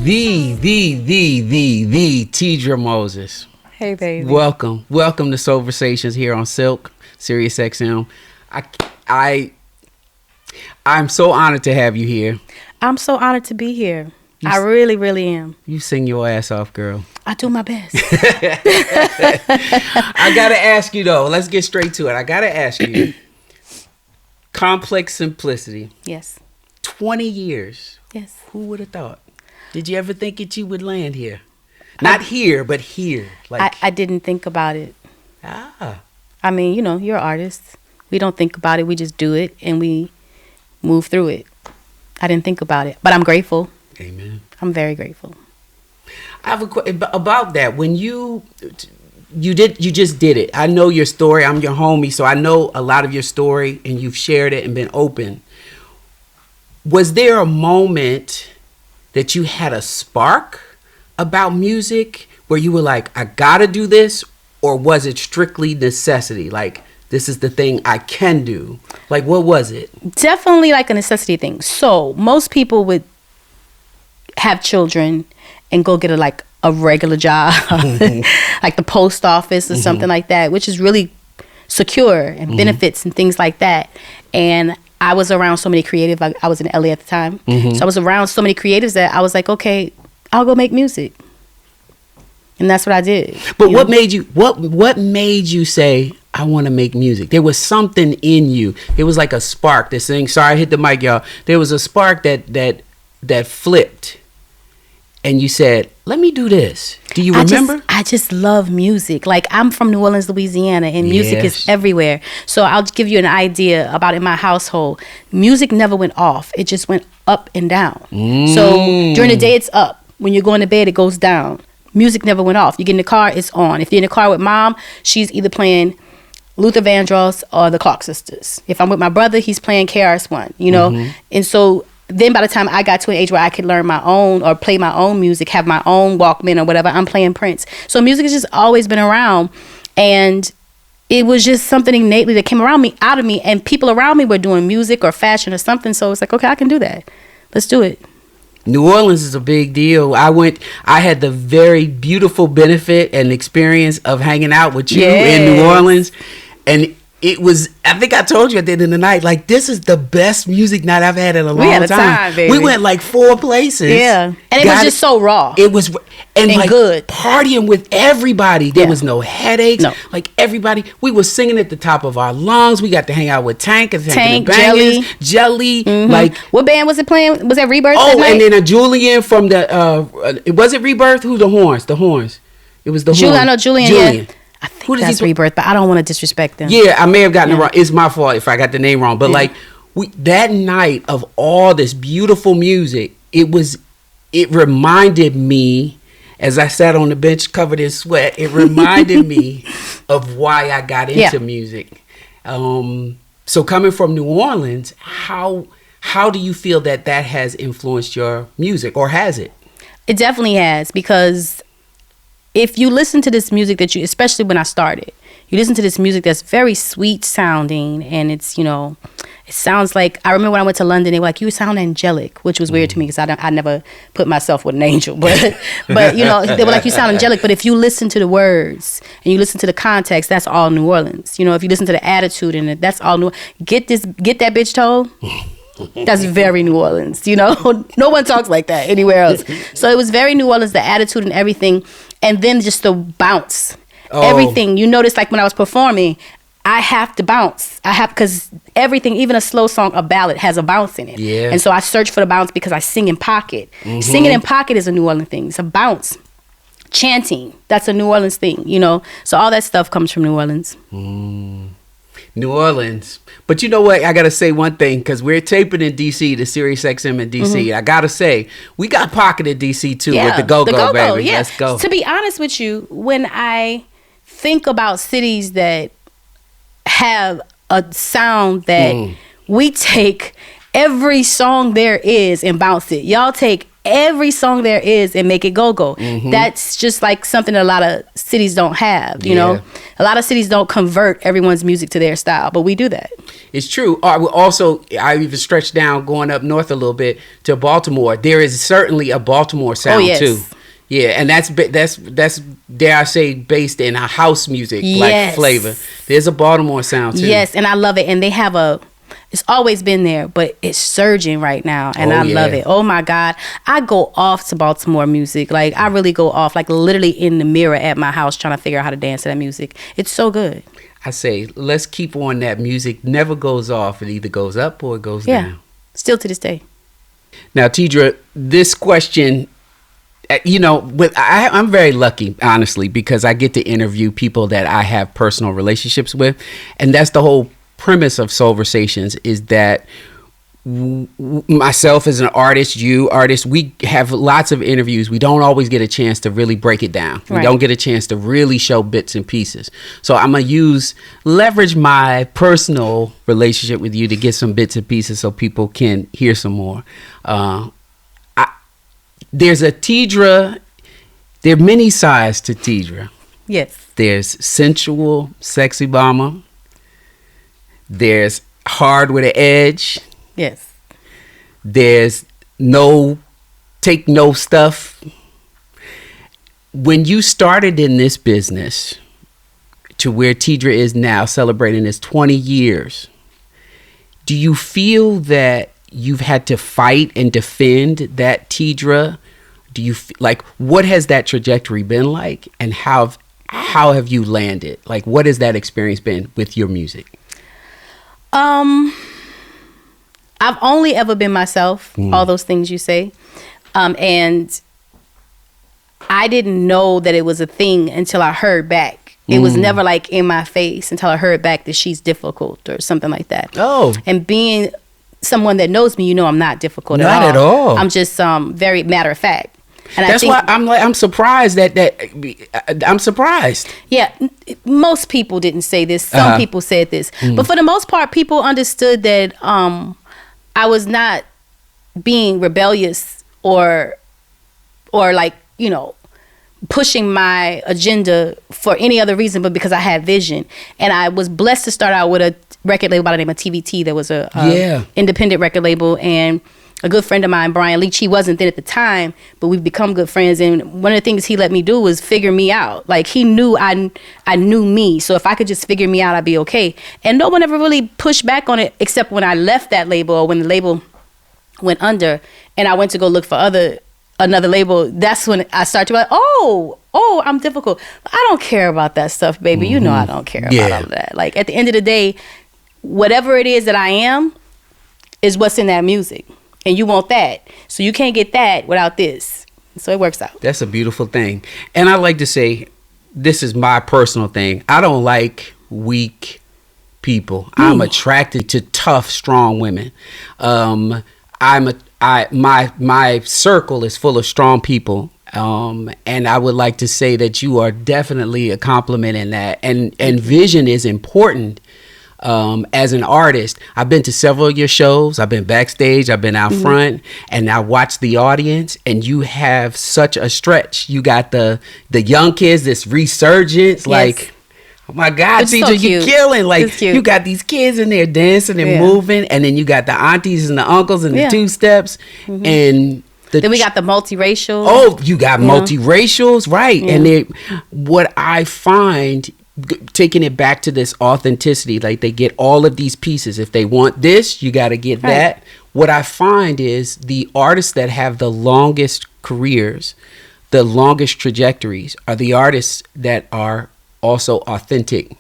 the Teedra Moses. Hey, baby. Welcome to Soulversations here on Silk, Sirius XM. I'm so honored to have you here. I'm so honored to be here. I really, really am. You sing your ass off, girl. I do my best. I gotta ask you though. Let's get straight to it. I gotta ask you. Complex simplicity. Yes. 20 years. Yes. Who would have thought? Did you ever think that you would land here? Not here, but here. Like I didn't think about it. Ah. I mean, you're an artist. We don't think about it. We just do it and we move through it. I didn't think about it, but I'm grateful. Amen. I'm very grateful. I have a question about that. When you just did it. I know your story. I'm your homie, so I know a lot of your story, and you've shared it and been open. Was there a moment that you had a spark about music where you were like, I gotta do this? Or was it strictly necessity? Like, this is the thing I can do. Like, what was it? Definitely like a necessity thing. So most people would have children and go get a regular job, like the post office or something like that, which is really secure and benefits and things like that. And I was around so many creatives. I was in LA at the time. So I was around so many creatives that I was like, okay, I'll go make music. And that's what I did. But what made you say, I want to make music? There was something in you. It was like a spark. This thing. Sorry, I hit the mic, y'all. There was a spark that flipped. And you said, let me do this. Do you remember? I just love music. Like, I'm from New Orleans, Louisiana, and music is everywhere. So I'll give you an idea about in my household. Music never went off. It just went up and down. So during the day, it's up. When you're going to bed, it goes down. Music never went off. You get in the car, it's on. If you're in the car with mom, she's either playing Luther Vandross or the Clark Sisters. If I'm with my brother, he's playing KRS-One, And so then by the time I got to an age where I could learn my own or play my own music, have my own Walkman or whatever, I'm playing Prince. So music has just always been around. And it was just something innately that came out of me. And people around me were doing music or fashion or something. So it's like, okay, I can do that. Let's do it. New Orleans is a big deal. I had the very beautiful benefit and experience of hanging out with you in New Orleans. And it was, I think I told you at the end of the night, like, this is the best music night I've had in a long time. We had a time, baby. We went like 4 places. Yeah. And it was just so raw. It was, and like good. Partying with everybody. There was no headaches. No. Like, everybody, we were singing at the top of our lungs. We got to hang out with Tank, Jelly. Like, what band was it playing? Was that Rebirth? Oh, and then a Julian from the, was it Rebirth? Who? The Horns. It was the Horns. I know Julian. Yeah. I think that's Rebirth, but I don't want to disrespect them. Yeah, I may have gotten it wrong. It's my fault if I got the name wrong. But like that night of all this beautiful music, it reminded me, as I sat on the bench covered in sweat, it reminded me of why I got into music. So coming from New Orleans, how do you feel that has influenced your music, or has it? It definitely has, because if you listen to this music especially when I started, you listen to this music that's very sweet sounding, and it's, it sounds like, I remember when I went to London, they were like, you sound angelic, which was weird to me because I never put myself with an angel, but they were like, you sound angelic. But if you listen to the words and you listen to the context, that's all New Orleans. If you listen to the attitude in it, that's all get that bitch told. That's very New Orleans, No one talks like that anywhere else. So it was very New Orleans, the attitude and everything. And then just the bounce. Everything. You notice, like when I was performing, I have to bounce. Because everything, even a slow song, a ballad, has a bounce in it. Yeah. And so I search for the bounce because I sing in pocket. Singing in pocket is a New Orleans thing. It's a bounce. Chanting, that's a New Orleans thing, So all that stuff comes from New Orleans. New Orleans. But you know what? I got to say one thing, because we're taping in D.C., the Sirius XM in D.C. I got to say, we got pocket in D.C. too with the Go-Go, baby. Yeah. Let's go. To be honest with you, when I think about cities that have a sound that we take every song there is and bounce it. Y'all take every song there is and make it go-go. That's just like something that a lot of cities don't have, you know. A lot of cities don't convert everyone's music to their style, but we do that. It's true. I even stretched down going up north a little bit to Baltimore. There is certainly a Baltimore sound too. Yeah, and that's dare I say based in a house music like flavor. There's a Baltimore sound too. Yes, and I love it. And they have it's always been there, but it's surging right now, and I love it. Oh my God, I go off to Baltimore music. Like I really go off, like literally in the mirror at my house trying to figure out how to dance to that music. It's so good. I say, let's keep on that music. Never goes off. It either goes up or it goes down. Still to this day. Now, Teedra, this question, you know, I'm very lucky, honestly, because I get to interview people that I have personal relationships with. And that's the whole premise of Soulversations, is that myself as an artist, we have lots of interviews. We don't always get a chance to really break it down. We don't get a chance to really show bits and pieces. So I'm going to leverage my personal relationship with you to get some bits and pieces so people can hear some more. There's a Teedra, there are many sides to Teedra. Yes. There's sensual, sexy bomber. There's hard with an edge. Yes. There's take no stuff. When you started in this business to where Teedra is now, celebrating its 20 years, do you feel that you've had to fight and defend that Teedra? Do you what has that trajectory been like, and how have you landed? Like, what has that experience been with your music? I've only ever been myself, all those things you say. And I didn't know that it was a thing until I heard back. It was never like in my face until I heard back that she's difficult or something like that. Oh. And being someone that knows me, you know I'm not difficult at all. Not at all. I'm just very matter of fact. And that's why I'm surprised I'm surprised. Yeah, most people didn't say this. Some people said this. But for the most part, people understood that I was not being rebellious or like, you know, pushing my agenda for any other reason but because I had vision. And I was blessed to start out with a record label by the name of TVT. That was a independent record label, and a good friend of mine, Brian Leach, he wasn't then at the time, but we've become good friends. And one of the things he let me do was figure me out. Like, he knew I knew me. So if I could just figure me out, I'd be okay. And no one ever really pushed back on it, except when I left that label, or when the label went under and I went to go look for another label. That's when I started to be like, oh, I'm difficult. I don't care about that stuff, baby. You know I don't care about all of that. Like, at the end of the day, whatever it is that I am is what's in that music. And you want that. So you can't get that without this. So it works out. That's a beautiful thing. And I like to say, this is my personal thing. I don't like weak people. I'm attracted to tough, strong women. My circle is full of strong people. And I would like to say that you are definitely a compliment in that. And vision is important. As an artist, I've been to several of your shows. I've been backstage, I've been out front, and I watch the audience, and you have such a stretch. You got the young kids, this resurgence, like, oh my God, Teedra, you're killing. Like, you got these kids in there dancing and moving, and then you got the aunties and the uncles and the two-steps, and then we got the multiracial. Oh, you got multiracials, right. And what I find, taking it back to this authenticity, like, they get all of these pieces. If they want this, you got to get that. What I find is the artists that have the longest careers, the longest trajectories, are the artists that are also authentic.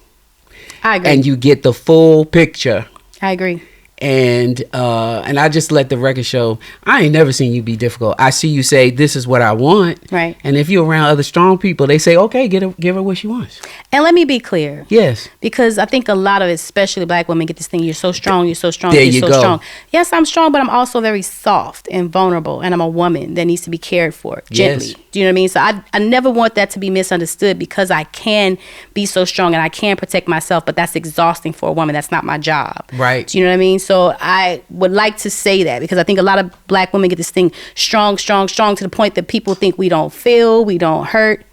I agree. And you get the full picture. I agree. And I just let the record show, I ain't never seen you be difficult. I see you say, this is what I want. Right. And if you're around other strong people, they say, okay, give her what she wants. And let me be clear. Yes. Because I think a lot of, especially black women, get this thing, you're so strong, you're so strong, there you're you so go. strong. Yes, I'm strong, but I'm also very soft and vulnerable. And I'm a woman that needs to be cared for gently. Yes. Do you know what I mean? So I never want that to be misunderstood, because I can be so strong and I can protect myself, but that's exhausting for a woman. That's not my job. Right. Do you know what I mean? So So I would like to say that, because I think a lot of black women get this thing strong to the point that people think we don't feel, we don't hurt.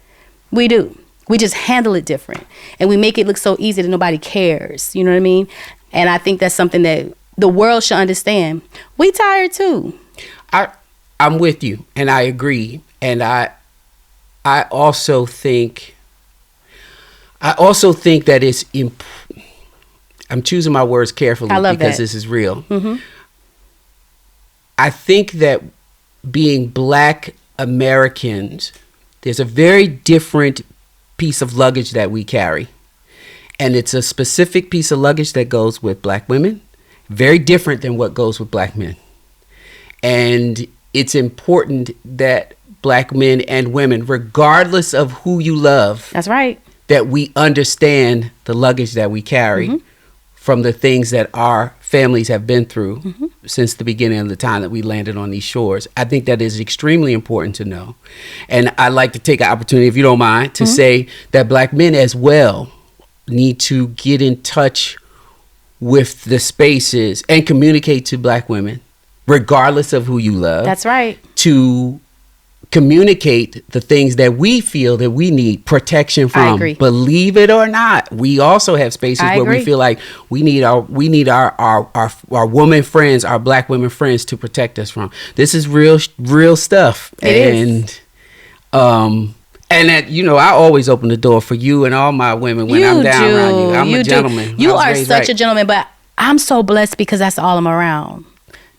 We do. We just handle it different. And we make it look so easy that nobody cares. You know what I mean? And I think that's something that the world should understand. We tired too. I'm with you, and I agree. And I also think that it's I'm choosing my words carefully because this is real. Mm-hmm. I think that being black Americans, there's a very different piece of luggage that we carry. And it's a specific piece of luggage that goes with black women, very different than what goes with black men. And it's important that black men and women, regardless of who you love, that's right, that we understand the luggage that we carry. Mm-hmm. From the things that our families have been through mm-hmm. since the beginning of the time that we landed on these shores. I think that is extremely important to know. And I'd like to take an opportunity, if you don't mind, to mm-hmm. say that black men as well need to get in touch with the spaces and communicate to black women, regardless of who you love. That's right. To communicate the things that we feel that we need protection from. I agree. Believe it or not, we also have spaces where we feel like we need our woman friends, our black women friends to protect us from. This is real stuff. And that, you know, I always open the door for you and all my women when I'm down around you. I'm a gentleman. You are such a gentleman, but I'm so blessed because that's all I'm around.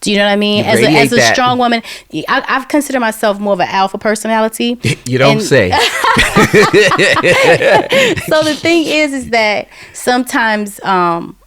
Do you know what I mean? As a strong woman, I've considered myself more of an alpha personality. You don't say. So the thing is that sometimes men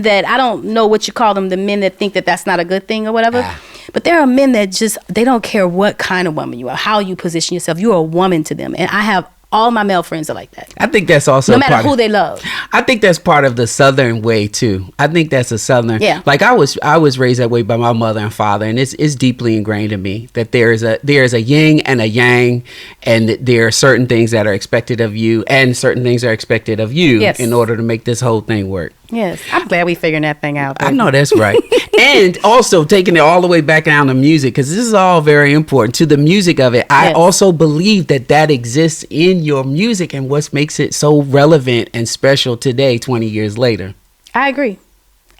that, I don't know what you call them, the men that think that that's not a good thing or whatever. But there are men that just, they don't care what kind of woman you are, how you position yourself. You're a woman to them. And I have all my male friends are like that. I think that's also no matter who they love. I think that's part of the Southern way too. I think that's a Southern. Yeah. Like I was raised that way by my mother and father, and it's deeply ingrained in me that there is a yin and a yang, and there are certain things that are expected of you, and certain things are expected of you in order to make this whole thing work. Yes, I'm glad we figured that thing out. I know that's right. And also taking it all the way back down to music, because this is all very important to the music of it. I also believe that exists in your music and what makes it so relevant and special today, 20 years later. I agree.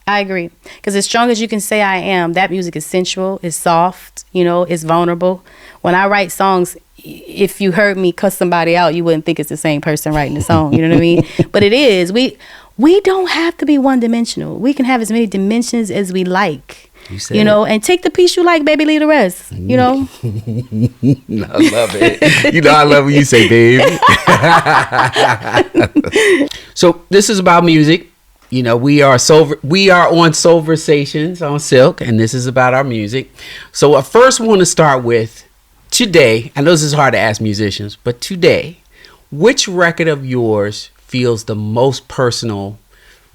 Because as strong as you can say I am, that music is sensual, it's soft, you know, it's vulnerable. When I write songs, if you heard me cuss somebody out, you wouldn't think it's the same person writing the song. You know what I mean? But it is. We don't have to be one-dimensional. We can have as many dimensions as we like. You know, and take the piece you like, baby, leave the rest. You know? I love it. You know, I love when you say, baby. So this is about music. You know, we are on Soulversations on Silk, and this is about our music. So I first want to start with today. I know this is hard to ask musicians, but today, which record of yours feels the most personal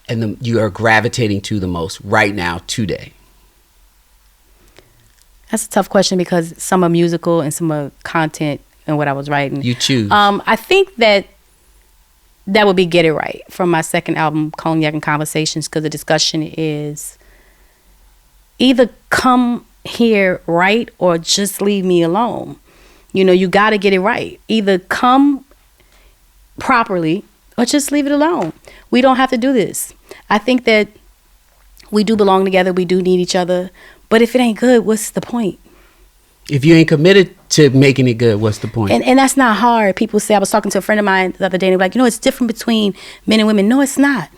and you are gravitating to the most right now today? That's a tough question because some are musical and some are content and what I was writing. You choose. I think that would be Get It Right from my second album, Cognac and Conversations, because the discussion is either come here right or just leave me alone. You know, you got to get it right. Either come properly or just leave it alone. We don't have to do this. I think that we do belong together. We do need each other. But if it ain't good, what's the point? If you ain't committed to making it good, what's the point? And that's not hard. People say, I was talking to a friend of mine the other day, and they were like, you know, it's different between men and women. No, it's not.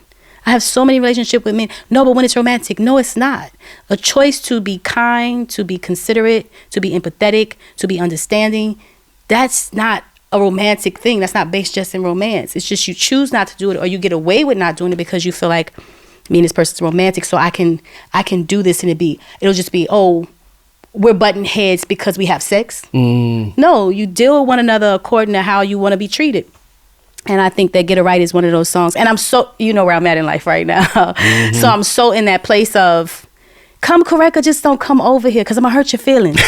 I have so many relationships with men. No, but when it's romantic, no, it's not. A choice to be kind, to be considerate, to be empathetic, to be understanding, that's not a romantic thing. That's not based just in romance. It's just you choose not to do it, or you get away with not doing it because you feel like me and this person's romantic, so I can do this, and it'll just be, oh, we're butting heads because we have sex. No, you deal with one another according to how you want to be treated. And I think that Get It Right is one of those songs. And I'm so, you know where I'm at in life right now. Mm-hmm. So I'm so in that place of come correct or just don't come over here because I'm going to hurt your feelings.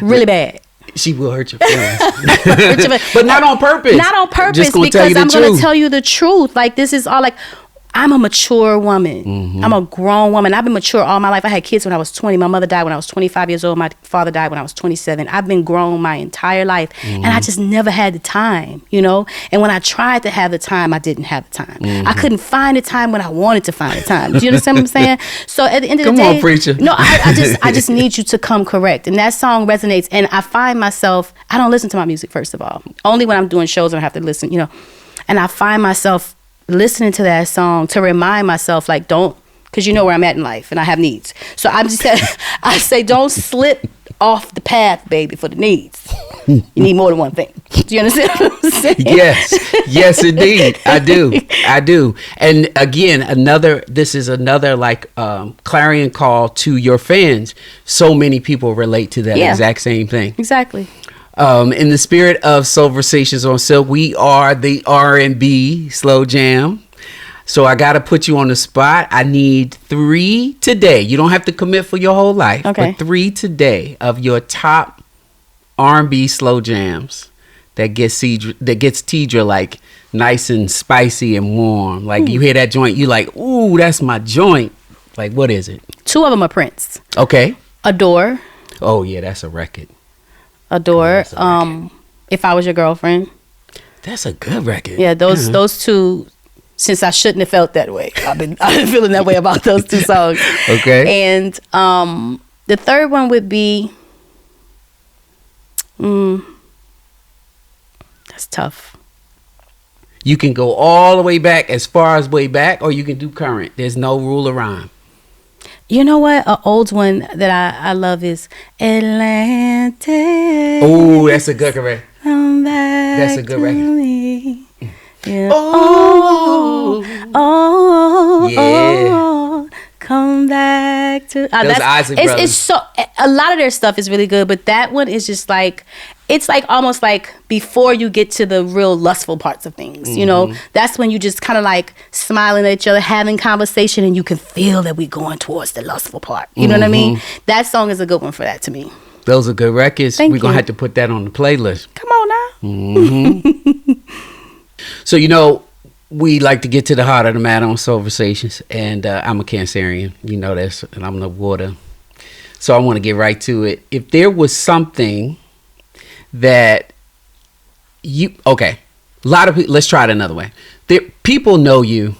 Really bad. She will hurt your feelings. But not on purpose. Not on purpose, because I'm going to tell you the truth. Like, this is all like, I'm a mature woman. I'm a grown woman. I've been mature all my life. I had kids when I was 20. My mother died when I was 25 years old. My father died when I was 27. I've been grown my entire life. And I just never had the time, you know? And when I tried to have the time, I didn't have the time. I couldn't find the time when I wanted to find the time. Do you understand what I'm saying? So at the end of the day... Come on, preacher. No, I just need you to come correct. And that song resonates. And I find myself... I don't listen to my music, first of all. Only when I'm doing shows and I have to listen, you know. And I find myself... listening to that song to remind myself, like, don't, because you know where I'm at in life and I have needs. So I'm just, I say, don't slip off the path, baby, for the needs. You need more than one thing. Do you understand what I'm saying? Yes, indeed. I do. And again, this is another like clarion call to your fans. So many people relate to that exact same thing. Exactly. In the spirit of Soulversations on Silk, we are the R&B slow jam. So I got to put you on the spot. I need 3 today. You don't have to commit for your whole life, okay, but 3 today of your top R&B slow jams that gets Teedra like nice and spicy and warm. Like you hear that joint, you like, ooh, that's my joint. Like, what is it? 2 of them are Prince. Okay. Adore. Oh yeah, that's a record. Adore. If I Was Your Girlfriend. That's a good record. Yeah, those 2. Since I shouldn't have felt that way, I've been feeling that way about those 2 songs. Okay. And the third one would be. That's tough. You can go all the way back, as far as way back, or you can do current. There's no rule of rhyme. You know what? An old one that I love is Atlantis. Oh, that's a good record. That's a good record. Yeah. Oh, Oh, come back to. Those Isaac brothers. It's so. A lot of their stuff is really good, but that one is just like. It's like almost like before you get to the real lustful parts of things, you know, that's when you just kind of like smiling at each other, having conversation, and you can feel that we're going towards the lustful part. You know what I mean? That song is a good one for that to me. Those are good records. We're going to have to put that on the playlist. Come on now. So, you know, we like to get to the heart of the matter on Soulversations, and I'm a Cancerian. You know this, and I'm the water. So I want to get right to it. If there was something that a lot of people, let's try it another way. People know you,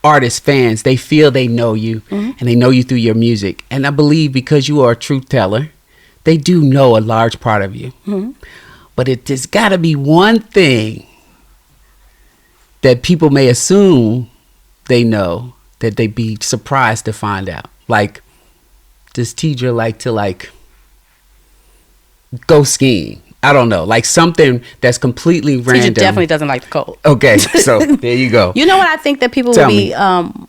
artists, fans, they feel they know you, and they know you through your music. And I believe because you are a truth teller, they do know a large part of you. But there's got to be one thing that people may assume they know that they'd be surprised to find out. Like, does Teedra like to go skiing? I don't know, like something that's completely random. Teedra definitely doesn't like the cold. Okay, so there you go. You know what I think that people would be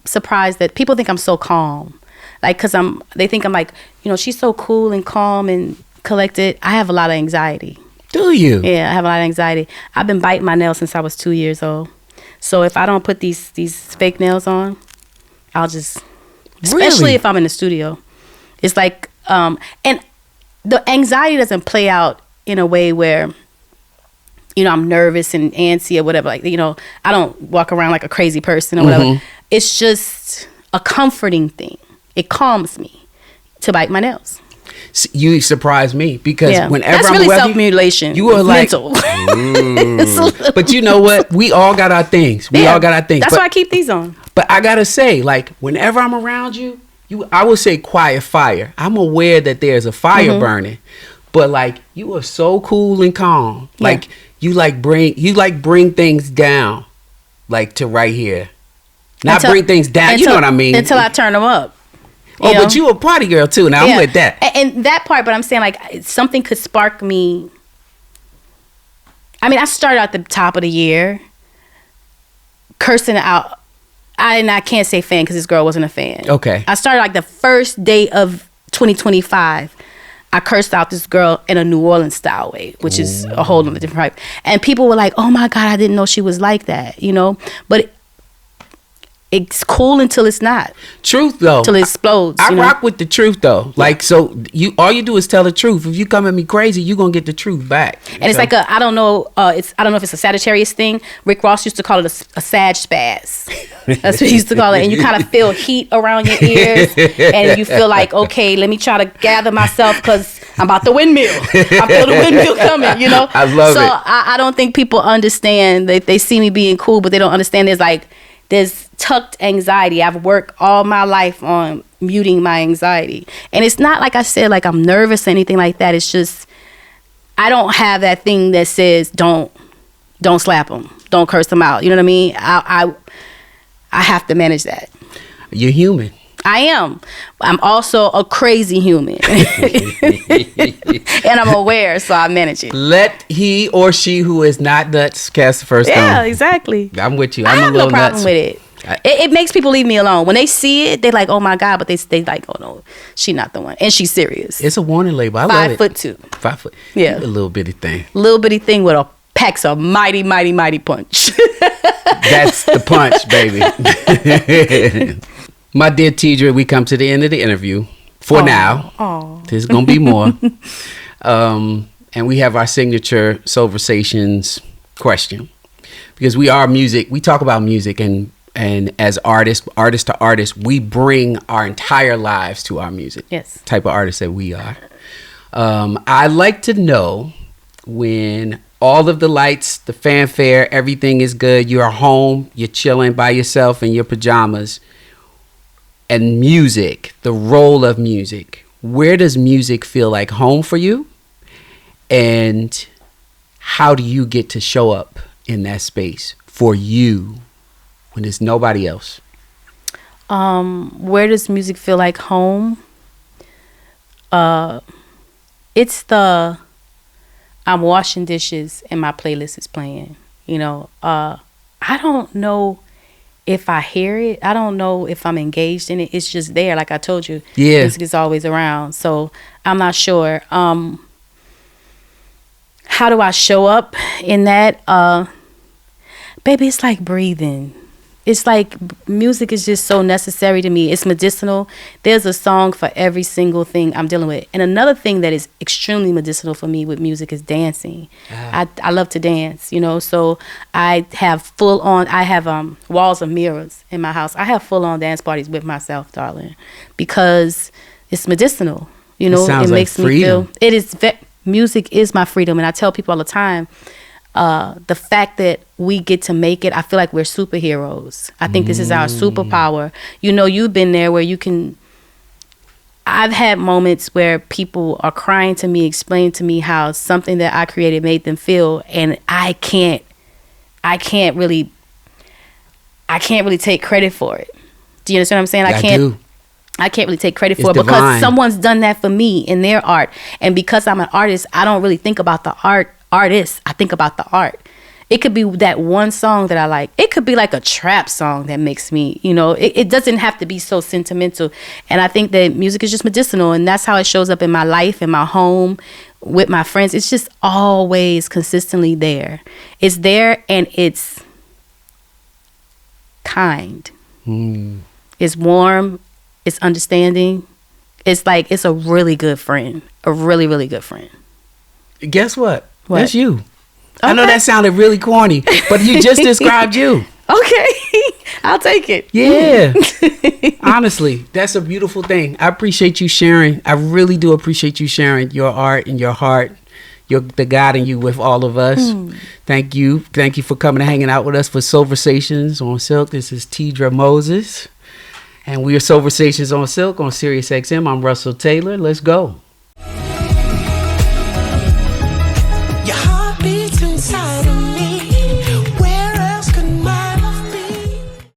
surprised that people think I'm so calm, like because they think I'm like, you know, she's so cool and calm and collected. I have a lot of anxiety. Do you? Yeah, I have a lot of anxiety. I've been biting my nails since I was 2 years old. So if I don't put these fake nails on, I'll just, especially if I'm in the studio, it's like, and the anxiety doesn't play out in a way where, you know, I'm nervous and antsy or whatever. Like, you know, I don't walk around like a crazy person or whatever. It's just a comforting thing. It calms me to bite my nails. You surprise me because whenever that's I'm really with self-mutilation. you are like, mental. But you know what? We all got our things. That's why I keep these on. But I gotta say, like, whenever I'm around you, I would say quiet fire. I'm aware that there's a fire burning, but like you are so cool and calm. Yeah. Like you bring things down, like to right here. Not bring things down. You know what I mean? Until I turn them up. But you a party girl too. Now I'm with that. And that part, but I'm saying like something could spark me. I mean, I started at the top of the year cursing out. I can't say fan because this girl wasn't a fan. Okay. I started like the first day of 2025. I cursed out this girl in a New Orleans style way, which is a whole other different type. And people were like, "Oh my God, I didn't know she was like that," you know. But it's cool until it's not. Truth though, Until it explodes. I rock with the truth though. Like, so all you do is tell the truth. If you come at me crazy, you gonna get the truth back. And it's like I don't know if it's a Sagittarius thing. Rick Ross used to call it a Sag spaz. That's what he used to call it. And you kind of feel heat around your ears, and you feel like, okay, let me try to gather myself because I'm about the windmill. I feel the windmill coming. You know. I love it. So I don't think people understand. They see me being cool, but they don't understand. There's tucked anxiety. I've worked all my life on muting my anxiety. And it's not like I said, like I'm nervous or anything like that. It's just, I don't have that thing that says, don't slap them. Don't curse them out. You know what I mean? I have to manage that. You're human. I am. I'm also a crazy human. And I'm aware, so I manage it. Let he or she who is not nuts cast the first stone. Yeah, exactly. I'm with you. I I'm have a little no problem nuts. with it. It makes people leave me alone. When they see it, they're like, oh my God, but they like, oh no, she not the one. And she's serious. It's a warning label. I love it. 5'2". 5 foot. Yeah. A little bitty thing. Little bitty thing with packs a mighty, mighty, mighty punch. That's the punch, baby. My dear Teedra, we come to the end of the interview for now. Oh. There's going to be more. And we have our signature Soulversations question. Because we are music. We talk about music, and as artist to artist, we bring our entire lives to our music. Yes. Type of artists that we are. I'd like to know, when all of the lights, the fanfare, everything is good, you're home, you're chilling by yourself in your pajamas, and music, the role of music, where does music feel like home for you? And how do you get to show up in that space for you when there's nobody else? Where does music feel like home? It's I'm washing dishes and my playlist is playing. You know, I don't know if I hear it. I don't know if I'm engaged in it. It's just there. Like I told you, music is always around. So I'm not sure. How do I show up in that? Baby, it's like breathing. It's like music is just so necessary to me. It's medicinal. There's a song for every single thing I'm dealing with. And another thing that is extremely medicinal for me with music is dancing. I love to dance, you know. So I have walls of mirrors in my house. I have full on dance parties with myself, darling, because it's medicinal. You know, it makes me feel. It is. Music is my freedom, and I tell people all the time. The fact that we get to make it, I feel like we're superheroes. I think this is our superpower. You know, you've been there where I've had moments where people are crying to me, explaining to me how something that I created made them feel, and I can't really take credit for it. Do you understand what I'm saying? I can't really take credit for it because someone's done that for me in their art. And because I'm an artist, I don't really think about the artist. I think about the art. It could be that one song that I like. It could be like a trap song that makes me, you know, it doesn't have to be so sentimental. And I think that music is just medicinal, and that's how it shows up in my life, in my home, with my friends. It's just always consistently there. It's there, and it's kind. It's warm. It's understanding. It's like, it's a really good friend. A really, really good friend. Guess what? That's you. Okay. I know that sounded really corny, but you just described you. Okay. I'll take it. Yeah. Honestly, that's a beautiful thing. I appreciate you sharing. I really do appreciate you sharing your art and your heart. The God in you with all of us. Thank you. Thank you for coming and hanging out with us for Soulversations on Silk. This is Teedra Moses. And we are Soulversations on Silk on Sirius XM. I'm Russell Taylor. Let's go.